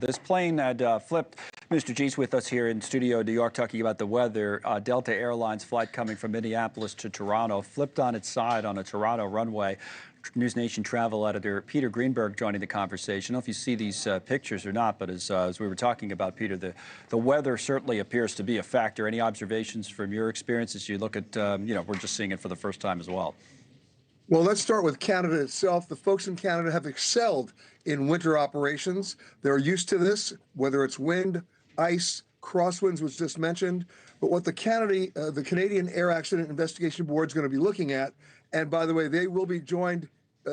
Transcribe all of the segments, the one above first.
This plane had flipped. Mr. G's with us here in studio in New York talking about the weather. Delta Airlines flight coming from Minneapolis to Toronto flipped on its side on a Toronto runway. NewsNation travel editor Peter Greenberg joining the conversation. I don't know if you see these pictures or not, but as we were talking about, Peter, the weather certainly appears to be a factor. Any observations from your experience as you look at, we're just seeing it for the first time as well? Well, let's start with Canada itself. The folks in Canada have excelled in winter operations. They're used to this, whether it's wind, ice, crosswinds was just mentioned. But what the Canadian Air Accident Investigation Board is going to be looking at, and by the way, they will be joined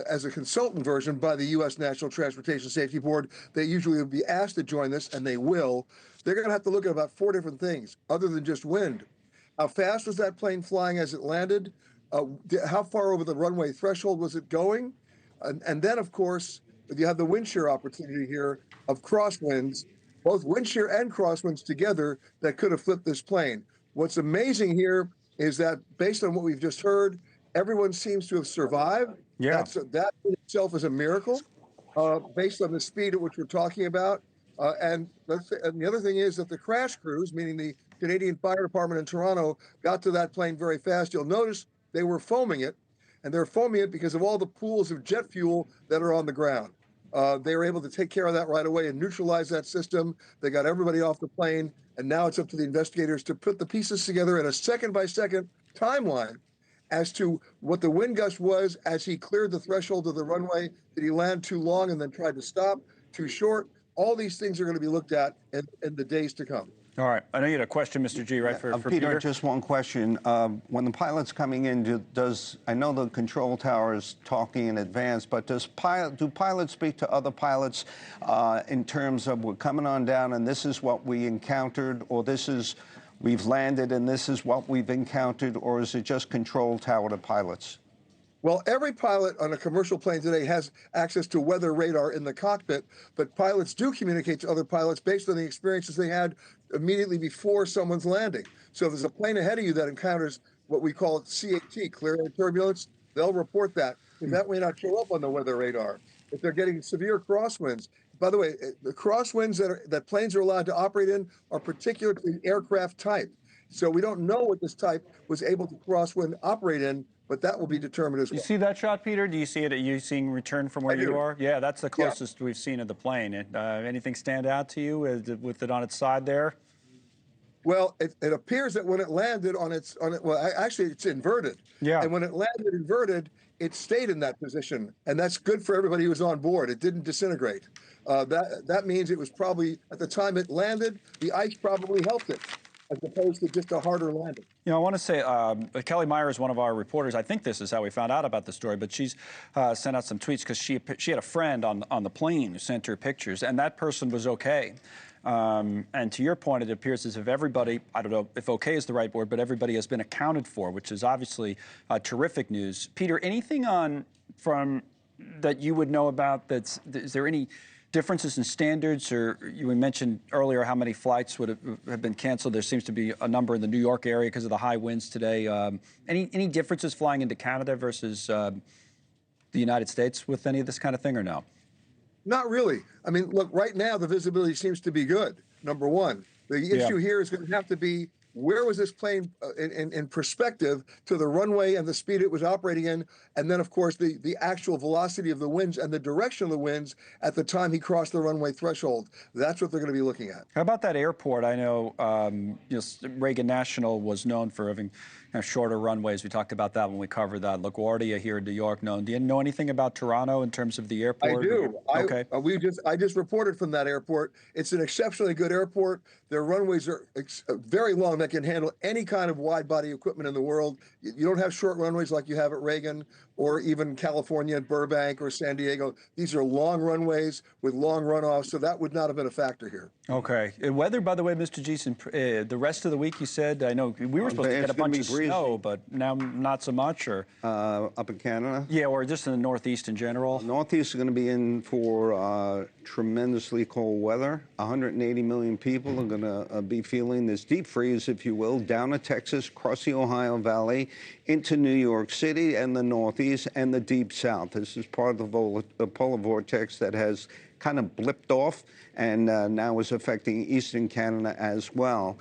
as a consultant version by the U.S. National Transportation Safety Board. They usually will be asked to join this, and they will. They're going to have to look at about 4 different things, other than just wind. How fast was that plane flying as it landed? How far over the runway threshold was it going? And then, of course, you have the wind shear opportunity here of crosswinds, both wind shear and crosswinds together that could have flipped this plane. What's amazing here is that based on what we've just heard, everyone seems to have survived. Yeah. That in itself is a miracle based on the speed at which we're talking about. And the other thing is that the crash crews, meaning the Canadian Fire Department in Toronto, got to that plane very fast. You'll notice they were foaming it, and they're foaming it because of all the pools of jet fuel that are on the ground. They were able to take care of that right away and neutralize that system. They got everybody off the plane, and now it's up to the investigators to put the pieces together in a second-by-second timeline as to what the wind gust was as he cleared the threshold of the runway. Did he land too long and then tried to stop, too short? All these things are going to be looked at in the days to come. All right. I know you had a question, Mr. G, right, for Peter? Just one question. When the pilot's coming in, I know the control tower is talking in advance, but do pilots speak to other pilots in terms of we're coming on down and this is what we encountered, or we've landed and this is what we've encountered, or is it just control tower to pilots? Well, every pilot on a commercial plane today has access to weather radar in the cockpit, but pilots do communicate to other pilots based on the experiences they had immediately before someone's landing. So if there's a plane ahead of you that encounters what we call CAT, clear air turbulence, they'll report that. And that may not show up on the weather radar. If they're getting severe crosswinds, by the way, the crosswinds that planes are allowed to operate in are particular to the aircraft type. So we don't know what this type was able to crosswind operate in, but that will be determined as well. You see that shot, Peter? Do you see it? Are you seeing return from where you are? Yeah, that's the closest we've seen of the plane. Anything stand out to you with it on its side there? Well, it appears that when it landed actually it's inverted. Yeah. And when it landed inverted, it stayed in that position, and that's good for everybody who was on board. It didn't disintegrate. That means it was probably, at the time it landed, the ice probably helped it, as opposed to just a harder landing. You know, I want to say, Kelly Meyer is one of our reporters. I think this is how we found out about the story, but she's sent out some tweets because she had a friend on the plane who sent her pictures, and that person was okay. And to your point, it appears as if everybody, I don't know if okay is the right word, but everybody has been accounted for, which is obviously terrific news. Peter, anything from that you would know about is there any differences in standards, or you mentioned earlier how many flights would have been canceled? There seems to be a number in the New York area because of the high winds today. Any differences flying into Canada versus the United States with any of this kind of thing, or no? Not really. I mean, look, right now the visibility seems to be good, number one. The issue here is going to have to be, where was this plane in perspective to the runway and the speed it was operating in? And then, of course, the actual velocity of the winds and the direction of the winds at the time he crossed the runway threshold. That's what they're going to be looking at. How about that airport? I know Reagan National was known for having shorter runways. We talked about that when we covered that. LaGuardia here in New York known. Do you know anything about Toronto in terms of the airport? I do. Okay. I just reported from that airport. It's an exceptionally good airport. Their runways are very long that can handle any kind of wide body equipment in the world. You don't have short runways like you have at Reagan or even California at Burbank or San Diego. These are long runways with long runoffs, so that would not have been a factor here. Okay. Weather, by the way, Mr. Jason, the rest of the week, you said, I know we were supposed to get a bunch of snow, but now not so much, or? Up in Canada? Yeah, or just in the Northeast in general? Northeast is going to be in for tremendously cold weather. 180 million people are going to be feeling this deep freeze, if you will, down to Texas, across the Ohio Valley, into New York City and the Northeast. Northeast and the Deep South. This is part of the polar vortex that has kind of blipped off and now is affecting eastern Canada as well.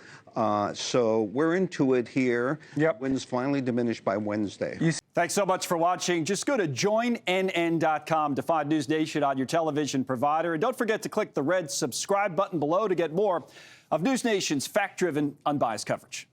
So we're into it here. Yep. Winds finally diminished by Wednesday. Thanks so much for watching. Just go to joinnn.com to find NewsNation on your television provider. And don't forget to click the red subscribe button below to get more of NewsNation's fact-driven, unbiased coverage.